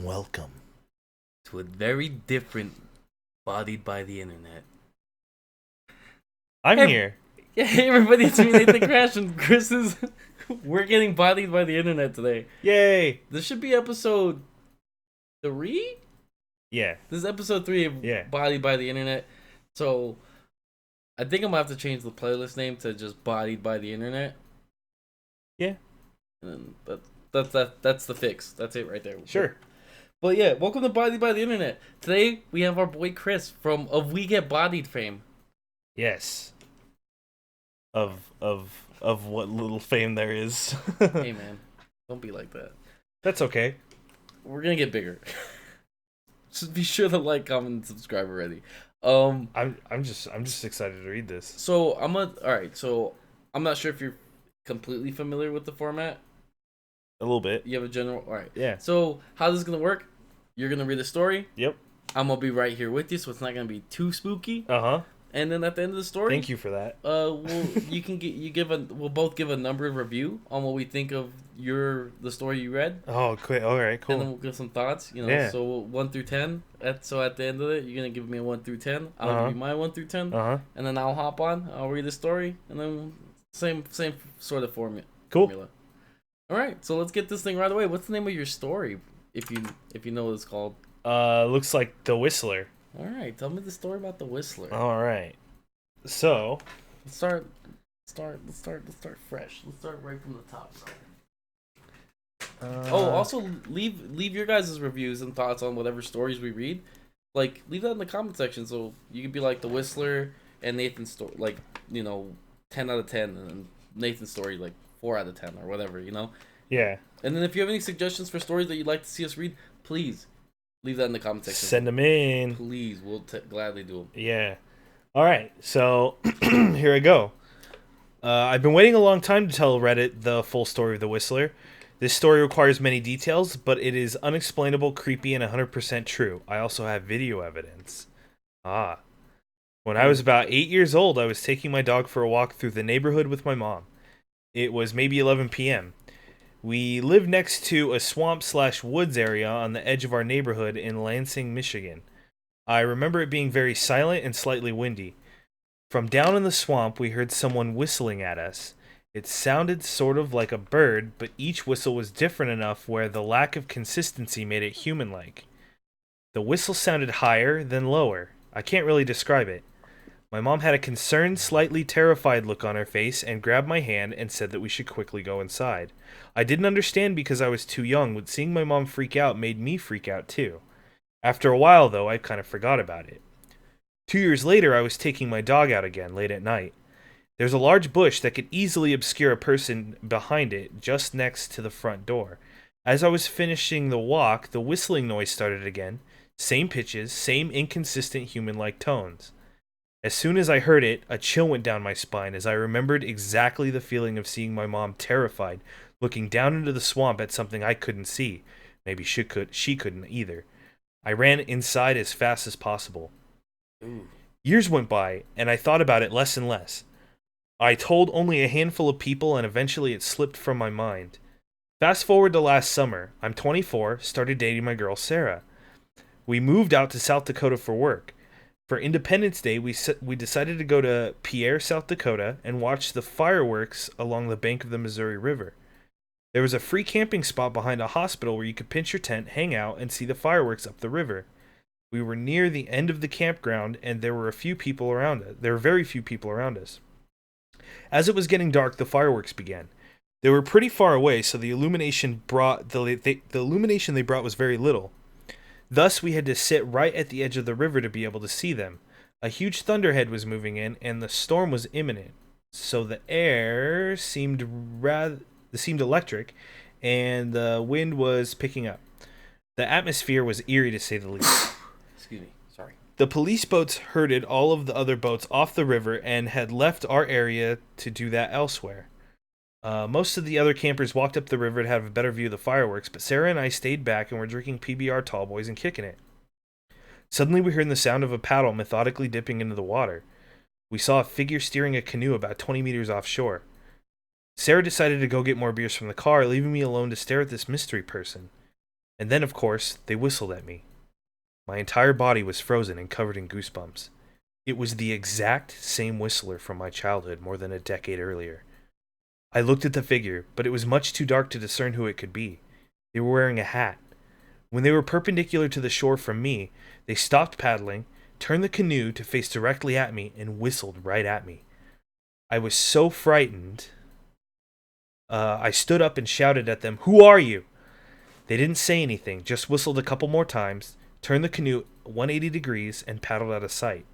and welcome to a very different Bodied by the Internet. I'm Hey, here. yeah, hey everybody, it's me, Nathan Crash, and Chris is. We're getting bodied by the internet today. Yay! This should be episode 3? Yeah, This is episode 3 yeah, of Bodied by the Internet. So, I think I'm gonna have to change the playlist name to just Bodied by the Internet. yeah, And that's the fix. That's it right there. sure. But yeah, welcome to Bodied by the Internet. Today, we have our boy Chris from of We Get Bodied fame. Yes. Of what little fame there is. Hey man, don't be like that. That's okay. We're gonna get bigger. Just be sure to like, comment, and subscribe already. Um, I'm just excited to read this. so alright. So I'm not sure if you're completely familiar with the format. A little bit. You have a general. All right. Yeah. So how this is gonna work? You're gonna read a story. Yep. I'm gonna be right here with you, so it's not gonna be too spooky. Uh-huh. And then at the end of the story, Thank you for that. we'll both give a number review on what we think of the story you read. Oh, quick. All right, And then cool. we'll give some thoughts, Yeah. So 1 through 10. So at the end of it, you're gonna give me a 1 through 10. I'll Uh-huh. give you my 1 through 10, Uh-huh. and then I'll hop on. I'll read the story, and then same sort of Cool. formula. All right, so let's get this thing right away. What's the name of your story, if you know what it's called? Looks like The Whistler. All right, tell me the story about the Whistler. All right. So, Let's start fresh. Let's start right from the top. Also leave your guys' reviews and thoughts on whatever stories we read. Like, leave that in the comment section, so you could be like the Whistler and Nathan's story, like, 10 out of 10, and then Nathan's story like 4 out of 10 or whatever. yeah. And then if you have any suggestions for stories that you'd like to see us read, please leave that in the comment section. Send them in. Please, we'll gladly do them. Yeah. All right. So, here I go. I've been waiting a long time to tell Reddit the full story of The Whistler. This story requires many details, but it is unexplainable, creepy, and 100% true. I also have video evidence. Ah. When I was about 8 years old, I was taking my dog for a walk through the neighborhood with my mom. It was maybe 11 p.m. We lived next to a swamp/woods area on the edge of our neighborhood in Lansing, Michigan. I remember it being very silent and slightly windy. From down in the swamp, we heard someone whistling at us. It sounded sort of like a bird, but each whistle was different enough where the lack of consistency made it human-like. The whistle sounded higher, then lower. I can't really describe it. My mom had a concerned, slightly terrified look on her face and grabbed my hand and said that we should quickly go inside. I didn't understand because I was too young, but seeing my mom freak out made me freak out too. After a while, though, I kind of forgot about it. 2 years later, I was taking my dog out again, late at night. There's a large bush that could easily obscure a person behind it, just next to the front door. As I was finishing the walk, the whistling noise started again. Same pitches, same inconsistent human-like tones. As soon as I heard it, a chill went down my spine as I remembered exactly the feeling of seeing my mom terrified, looking down into the swamp at something I couldn't see. Maybe she couldn't either. I ran inside as fast as possible. Ooh. Years went by, and I thought about it less and less. I told only a handful of people, and eventually it slipped from my mind. Fast forward to last summer. I'm 24, started dating my girl Sarah. We moved out to South Dakota for work. For Independence Day, we decided to go to Pierre, South Dakota, and watch the fireworks along the bank of the Missouri River. There was a free camping spot behind a hospital where you could pitch your tent, hang out, and see the fireworks up the river. We were near the end of the campground, and there were very few people around us. As it was getting dark, the fireworks began. They were pretty far away, so the illumination they brought was very little. Thus, we had to sit right at the edge of the river to be able to see them. A huge thunderhead was moving in, and the storm was imminent. So the air seemed electric, and the wind was picking up. The atmosphere was eerie to say the least. Excuse me. Sorry. The police boats herded all of the other boats off the river and had left our area to do that elsewhere. Most of the other campers walked up the river to have a better view of the fireworks, but Sarah and I stayed back and were drinking PBR tall boys and kicking it. Suddenly we heard the sound of a paddle methodically dipping into the water. We saw a figure steering a canoe about 20 meters offshore. Sarah decided to go get more beers from the car, leaving me alone to stare at this mystery person. And then, of course, they whistled at me. My entire body was frozen and covered in goosebumps. It was the exact same whistler from my childhood more than a decade earlier. I looked at the figure, but it was much too dark to discern who it could be. They were wearing a hat. When they were perpendicular to the shore from me, they stopped paddling, turned the canoe to face directly at me, and whistled right at me. I was so frightened. I stood up and shouted at them, "Who are you?" They didn't say anything, just whistled a couple more times, turned the canoe 180 degrees, and paddled out of sight.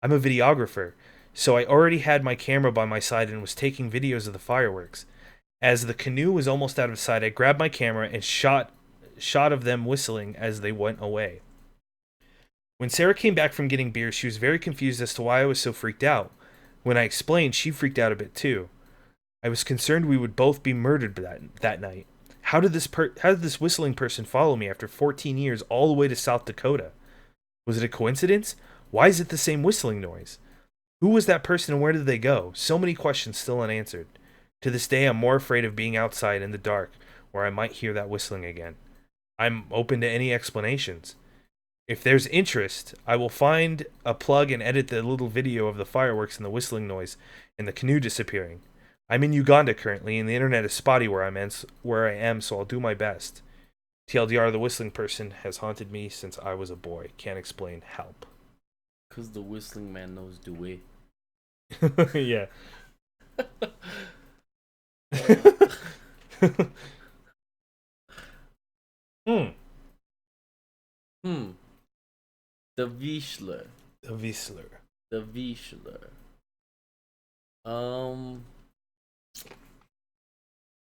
I'm a videographer, so I already had my camera by my side and was taking videos of the fireworks. As the canoe was almost out of sight, I grabbed my camera and shot of them whistling as they went away. When Sarah came back from getting beer, she was very confused as to why I was so freaked out. When I explained, she freaked out a bit too. I was concerned we would both be murdered that night. How did this whistling person follow me after 14 years all the way to South Dakota? Was it a coincidence? Why is it the same whistling noise? Who was that person and where did they go? So many questions still unanswered. To this day, I'm more afraid of being outside in the dark where I might hear that whistling again. I'm open to any explanations. If there's interest, I will find a plug and edit the little video of the fireworks and the whistling noise and the canoe disappearing. I'm in Uganda currently, and the internet is spotty where I am, so I'll do my best. TLDR, the whistling person has haunted me since I was a boy. Can't explain. Help. Cause the whistling man knows the way. Yeah. Hmm. The Whistler. The Whistler. The Whistler.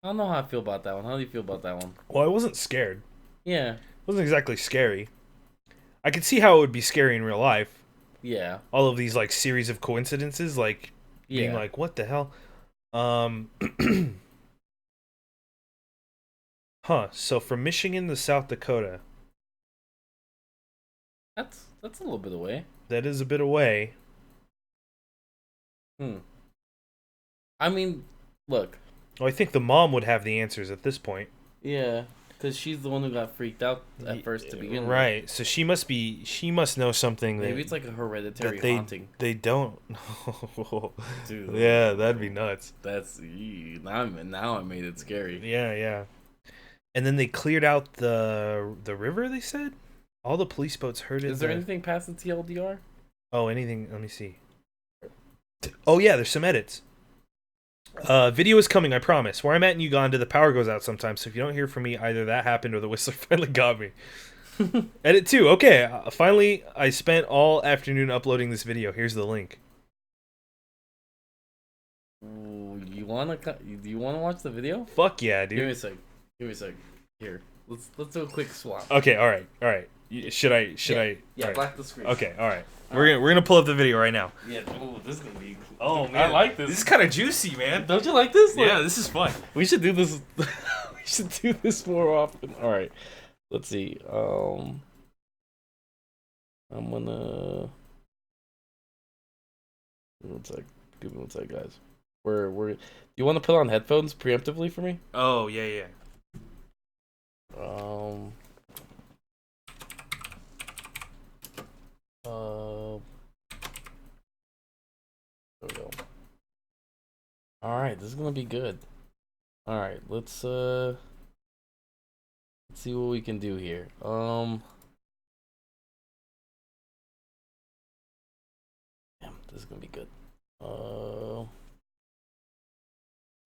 I don't know how I feel about that one. How do you feel about that one? Well, I wasn't scared. Yeah. It wasn't exactly scary. I could see how it would be scary in real life. Yeah. All of these like series of coincidences, like being like, what the hell? Huh. So from Michigan to South Dakota. That's a little bit away. That is a bit away. I mean, look. Well, I think the mom would have the answers at this point. Yeah, because she's the one who got freaked out at first to begin with. Right. So she must know something. Maybe it's like a hereditary haunting. They don't. Dude. Yeah, that'd be nuts. That's now I made it scary. Yeah, yeah. And then they cleared out the river. They said all the police boats heard it. Is there anything past the TLDR? Oh, anything? Let me see. Oh yeah, there's some edits. Video is coming, I promise. Where I'm at in Uganda, the power goes out sometimes, so if you don't hear from me, either that happened or the whistler finally got me. Edit 2. Okay, finally, I spent all afternoon uploading this video. Here's the link. Ooh, do you wanna watch the video? Fuck yeah, dude. Give me a sec. Here, let's do a quick swap. Okay, all right. Should I? Yeah, right. black the screen. Okay, all right. We're gonna pull up the video right now. Yeah. Oh, this is gonna be. Oh man, I like this. This is kind of juicy, man. Don't you like this? Yeah, this is fun. We should do this. We should do this more often. All right. Let's see. I'm gonna. Give me one sec, guys. Do you want to put on headphones preemptively for me? Oh yeah. There we go. All right, this is gonna be good. All right, let's see what we can do here. Damn, this is gonna be good.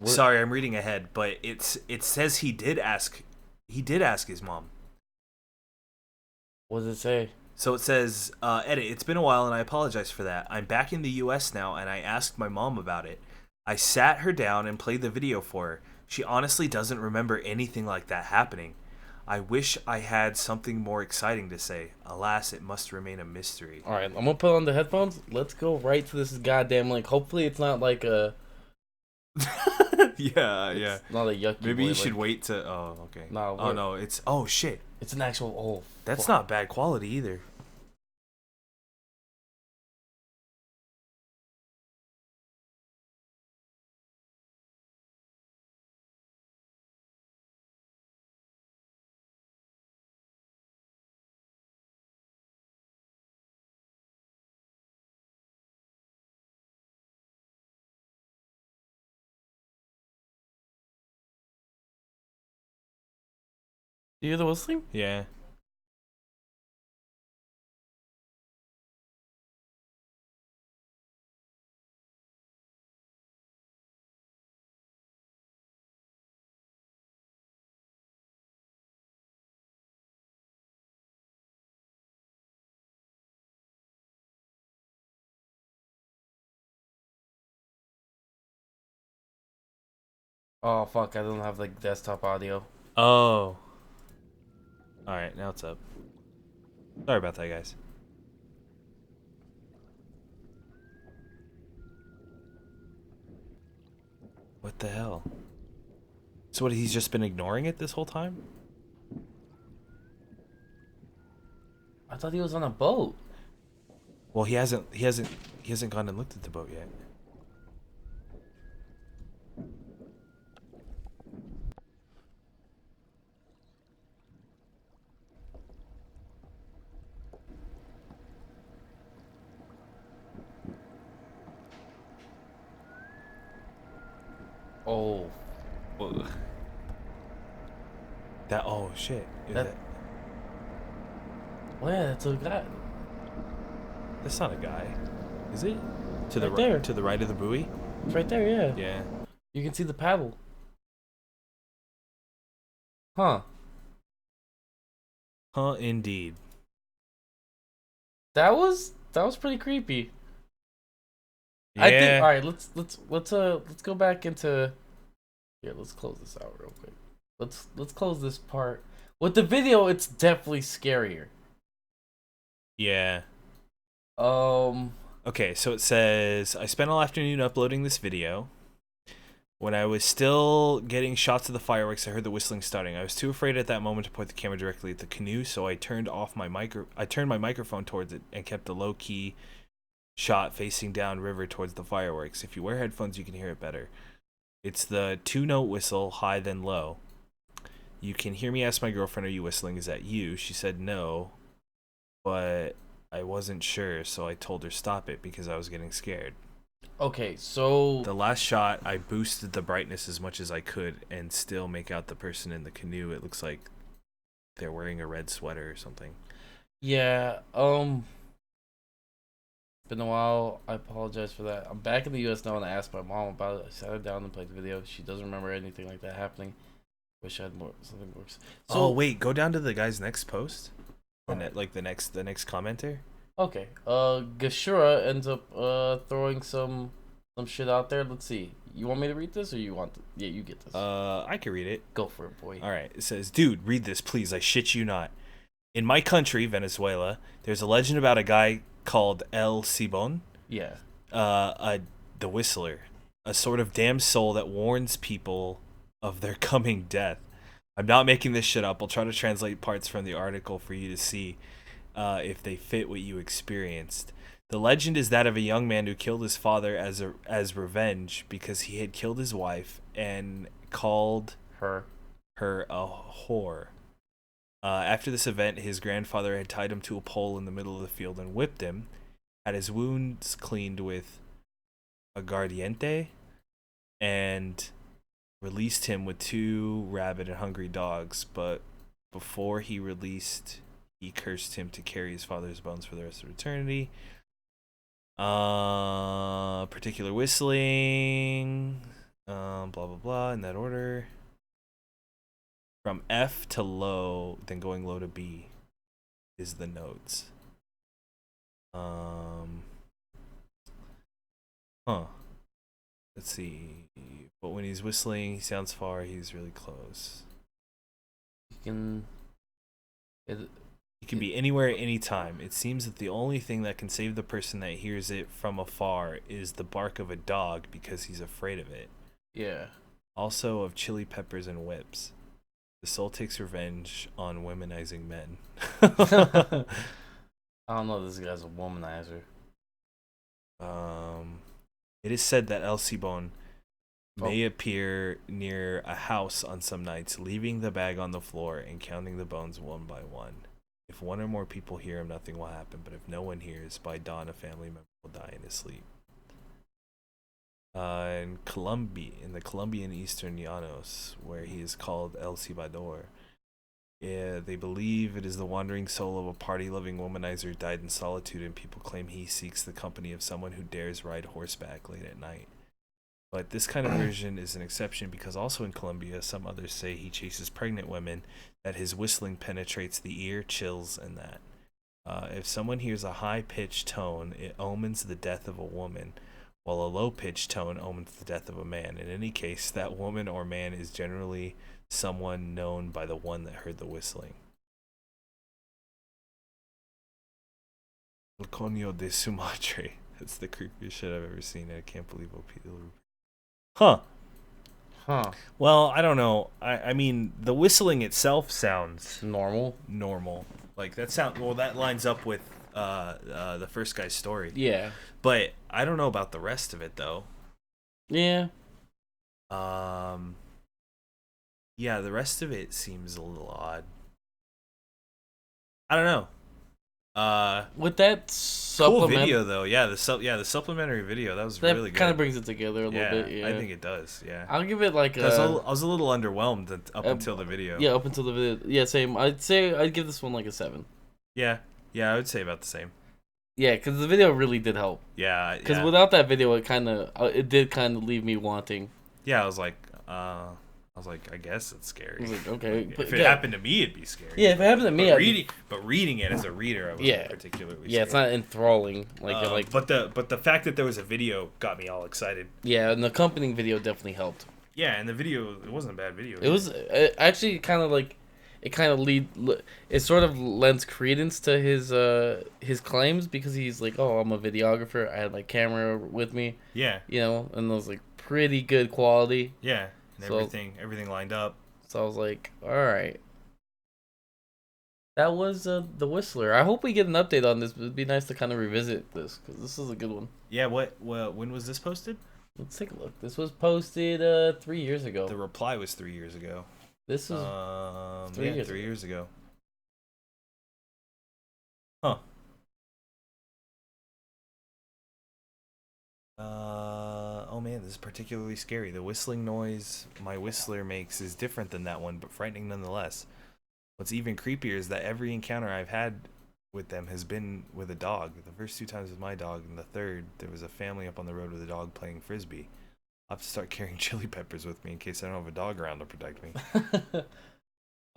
Sorry, I'm reading ahead, but it says he did ask his mom. What does it say? So it says, edit, it's been a while and I apologize for that. I'm back in the US now and I asked my mom about it. I sat her down and played the video for her. She honestly doesn't remember anything like that happening. I wish I had something more exciting to say. Alas, it must remain a mystery. Alright, I'm gonna put on the headphones. Let's go right to this goddamn link. Hopefully it's not like a... yeah. Not a yucky Maybe boy, you should wait to... Oh, okay. No, oh, no, it's... Oh, shit. It's an actual... Oh, that's not bad quality either. You hear the whistling? Yeah. Oh fuck! I don't have like desktop audio. Oh. All right, now it's up. Sorry about that, guys. What the hell? So what? He's just been ignoring it this whole time? I thought he was on a boat. Well, he hasn't gone and looked at the boat yet. Oh, Ugh. That. Oh shit. Is that. that? Oh yeah, that's a guy That's not a guy, is it? To the right there. to the right of the buoy. It's right there. Yeah. Yeah. You can see the paddle. Huh? Huh? Indeed. That was pretty creepy. I think. Yeah. All right. Let's go back into. Here, let's close this out real quick. Let's close this part. With the video, it's definitely scarier. Yeah. Um. Okay, so it says I spent all afternoon uploading this video. When I was still getting shots of the fireworks, I heard the whistling starting. I was too afraid at that moment to point the camera directly at the canoe, so I turned my microphone towards it and kept a low-key shot facing down river towards the fireworks. If you wear headphones, you can hear it better. It's the 2-note whistle, high then low. You can hear me ask my girlfriend, "Are you whistling? Is that you?" She said no, but I wasn't sure, so I told her stop it because I was getting scared. Okay, so The last shot, I boosted the brightness as much as I could and still make out the person in the canoe. It looks like they're wearing a red sweater or something. yeah, been a while. I apologize for that. I'm back in the U.S. now, and I asked my mom about it. I sat her down and played the video. She doesn't remember anything like that happening. Wish I had more something worse. So Oh wait, go down to the guy's next post, and like the next commenter. okay, Gashura ends up throwing some shit out there. Let's see. You want me to read this, or you want? Yeah, you get this. I can read it. Go for it, boy. All right, it says, "Dude, read this, please. I shit you not. In my country, Venezuela, there's a legend about a guy called El Silbon, Yeah. the Whistler, a sort of damned soul that warns people of their coming death. I'm not making this shit up. I'll try to translate parts from the article for you to see if they fit what you experienced. The legend is that of a young man who killed his father as revenge because he had killed his wife and called Her. her a whore. After this event, his grandfather had tied him to a pole in the middle of the field and whipped him, had his wounds cleaned with aguardiente, and released him with 2 rabid and hungry dogs. But before he released, he cursed him to carry his father's bones for the rest of eternity. Particular whistling, blah blah blah, in that order. From F to low, then going low to B is the notes. Let's see. But when he's whistling, he sounds far. He's really close. You can. It can be anywhere, anytime. It seems that the only thing that can save the person that hears it from afar is the bark of a dog because he's afraid of it. Yeah. Also of chili peppers and whips. The soul takes revenge on womanizing men. I don't know. This guy's a womanizer. It is said that El Silbon may appear near a house on some nights, leaving the bag on the floor and counting the bones one by one. If one or more people hear him, nothing will happen. But if no one hears, by dawn, a family member will die in his sleep. In the Colombian Eastern Llanos, where he is called El Cibador, Yeah, they believe it is the wandering soul of a party-loving womanizer who died in solitude, and people claim he seeks the company of someone who dares ride horseback late at night. But this kind of version is an exception because also in Colombia, some others say he chases pregnant women, that his whistling penetrates the ear, chills, and that. If someone hears a high-pitched tone, it omens the death of a woman, while a low-pitched tone omens the death of a man. In any case, that woman or man is generally someone known by the one that heard the whistling. El Coño de su madre. That's the creepiest shit I've ever seen. I can't believe what people. Huh. Huh. Well, I don't know. I mean, the whistling itself sounds Normal. normal. Like that lines up with the first guy's story. Yeah. But I don't know about the rest of it though. Yeah. Yeah, the rest of it seems a little odd. I don't know. With that Cool video though. Yeah, the supplementary video, that was that really good. kind of brings it together a little bit. Yeah, I think it does. Yeah. I'll give it like I was a little underwhelmed until the video. Yeah, up until the video. Yeah, same. I'd give this one like a 7. Yeah, I would say about the same. Yeah, because the video really did help. Yeah, Because without that video, it did kind of leave me wanting. Yeah, I was like, I guess it's scary. I was like, okay, Like, if it happened to me, it'd be scary. Yeah, if it happened to me, but reading it as a reader, I wasn't particularly. Yeah, scared. it's not enthralling. But the fact that there was a video got me all excited. Yeah, and the accompanying video definitely helped. Yeah, and the video, it wasn't a bad video. It was actually kind of like, it sort of lends credence to his claims because he's like, oh, I'm a videographer. I had my camera with me. Yeah. You know, and it was like pretty good quality. Yeah, and everything lined up. So I was like, all right. That was The Whistler. I hope we get an update on this. It'd be nice to kind of revisit this because this is a good one. Yeah. When was this posted? Let's take a look. This was posted 3 years ago. The reply was 3 years ago. This was 3 years ago. Huh. Oh man, this is particularly scary. The whistling noise my whistler makes is different than that one, but frightening nonetheless. What's even creepier is that every encounter I've had with them has been with a dog. The first 2 times with my dog, and the third, there was a family up on the road with a dog playing frisbee. I'll have to start carrying chili peppers with me in case I don't have a dog around to protect me.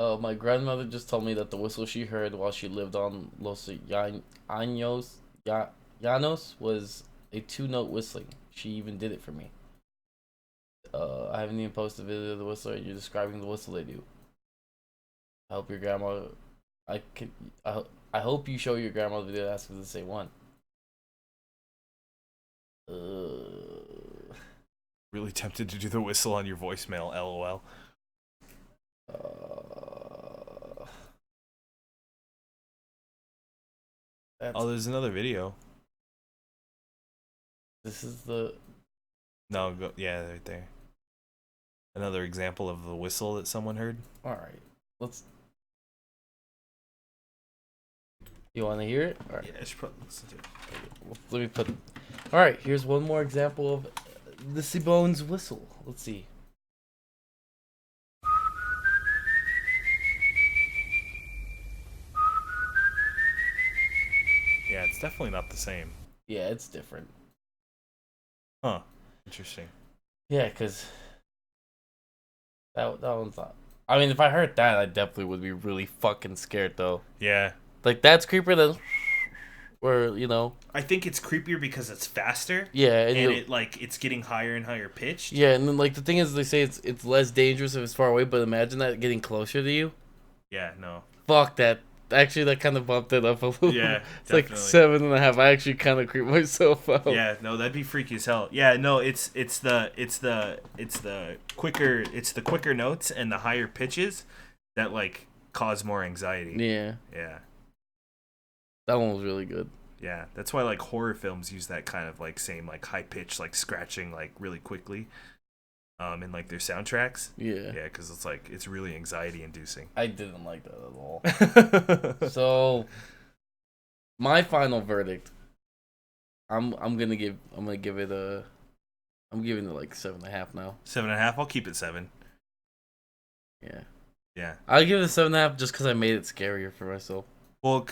My grandmother just told me that the whistle she heard while she lived on Los Llanos was a 2-note whistling. She even did it for me. I haven't even posted a video of the whistler. You're describing the whistle they do. I hope your grandma. I hope you show your grandma the video that asks for the same one. Really tempted to do the whistle on your voicemail, LOL. There's another video. This is the. No, right there. Another example of the whistle that someone heard. All right, let's. You want to hear it? All right. Yeah, I should probably listen to it. Let me put. All right, here's one more example of the Silbon's whistle. Let's see. Yeah, it's definitely not the same. Yeah, it's different. Huh. Interesting. Yeah, because that one's not. I mean, if I heard that, I definitely would be really fucking scared, though. Yeah. Like, that's creepier than. Or, you know. I think it's creepier because it's faster. Yeah. And it's getting higher and higher pitched. Yeah, and then, like, the thing is, they say it's less dangerous if it's far away, but imagine that getting closer to you. Yeah, no. Fuck that. Actually, that kind of bumped it up a little. Yeah, it's definitely. Like 7.5. I actually kind of creep myself out. Yeah, no, that'd be freaky as hell. Yeah, no, it's the quicker notes and the higher pitches that like cause more anxiety. Yeah. Yeah. That one was really good. Yeah, that's why like horror films use that kind of like same like high pitch like scratching like really quickly. In like their soundtracks. Yeah. Yeah, because it's really anxiety inducing. I didn't like that at all. So, my final verdict. I'm giving it like 7.5 now. 7.5. I'll keep it 7. Yeah. Yeah. I'll give it a 7.5 just because I made it scarier for myself. I'm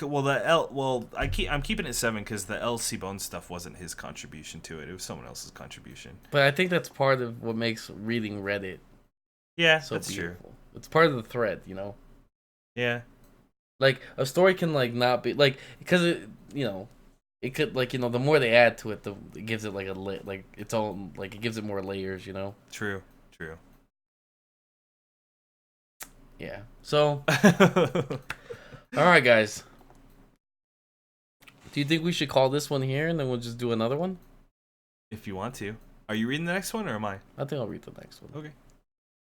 keeping it 7 because the Silbon stuff wasn't his contribution to it. It was someone else's contribution. But I think that's part of what makes reading Reddit so that's beautiful. True. It's part of the thread, you know. Yeah. Like a story can like not be like because it could like the more they add to it, it gives it like its own like it gives it more layers, you know. True. Yeah. So. All right, guys. Do you think we should call this one here and then we'll just do another one? If you want to. Are you reading the next one or am I? I think I'll read the next one. Okay.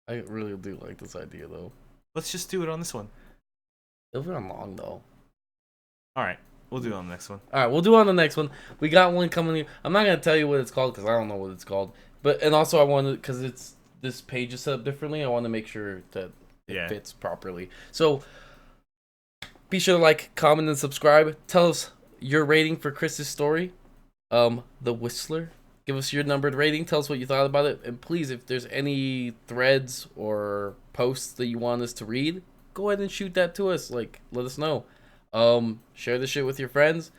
I really do like this idea, though. Let's just do it on this one. It'll be on long, though. All right. We'll do it on the next one. All right, we'll do it on the next one. We got one coming. I'm not going to tell you what it's called because I don't know what it's called. And also I wanted, because this page is set up differently, I want to make sure that it fits properly. So be sure to like, comment, and subscribe. Tell us your rating for Chris's story, The Whistler. Give us your numbered rating. Tell us what you thought about it. And please, if there's any threads or posts that you want us to read, go ahead and shoot that to us. Like, let us know. Share this shit with your friends.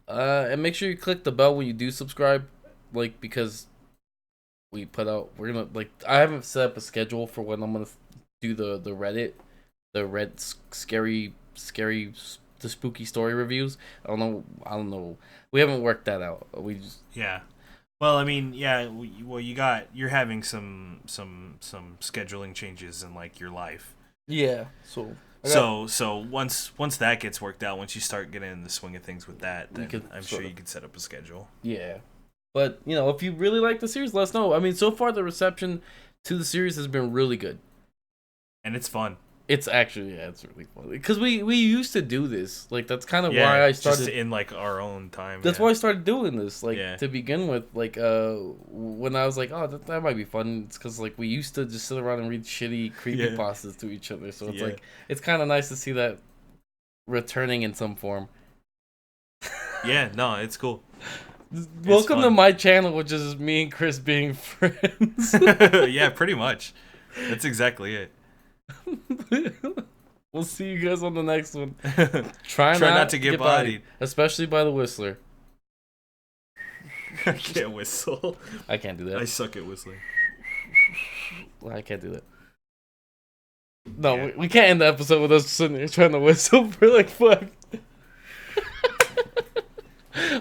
And make sure you click the bell when you do subscribe. Like, because we're gonna, like, I haven't set up a schedule for when I'm gonna do the Reddit, the spooky story reviews. I don't know. We haven't worked that out. We just Well, I mean, you're having some scheduling changes in like your life. Yeah. So once that gets worked out, once you start getting in the swing of things with that, then I'm sure you could set up a schedule. Yeah. But if you really like the series, let us know. I mean, so far the reception to the series has been really good. And it's fun. It's actually, it's really fun. Because we used to do this. Like, that's kind of why I started. Just in, like, our own time. That's why I started doing this. Like, to begin with. Like, when I was like, oh, that might be fun. It's because, like, we used to just sit around and read shitty creepypastas to each other. So it's like, it's kind of nice to see that returning in some form. Yeah, no, it's cool. Welcome to my channel, which is me and Chris being friends. Yeah, pretty much. That's exactly it. We'll see you guys on the next one. Try not to get bodied. Especially by the Whistler. I can't whistle. I can't do that. I suck at whistling. I can't do that. No, we can't end the episode with us sitting here trying to whistle for like fuck.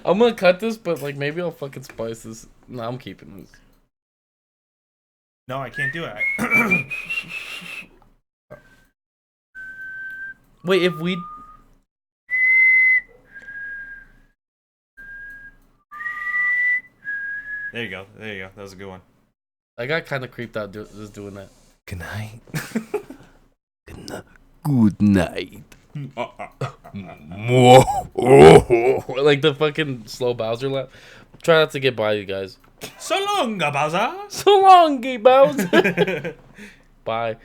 I'm gonna cut this, but like maybe I'll fucking spice this. No, I'm keeping this. No, I can't do it. Wait, if we... There you go. That was a good one. I got kind of creeped out just doing that. Good night. Good night. Like the fucking slow Bowser laugh. Try not to get by, you guys. So long, Bowser. So long, Bowser. Bye.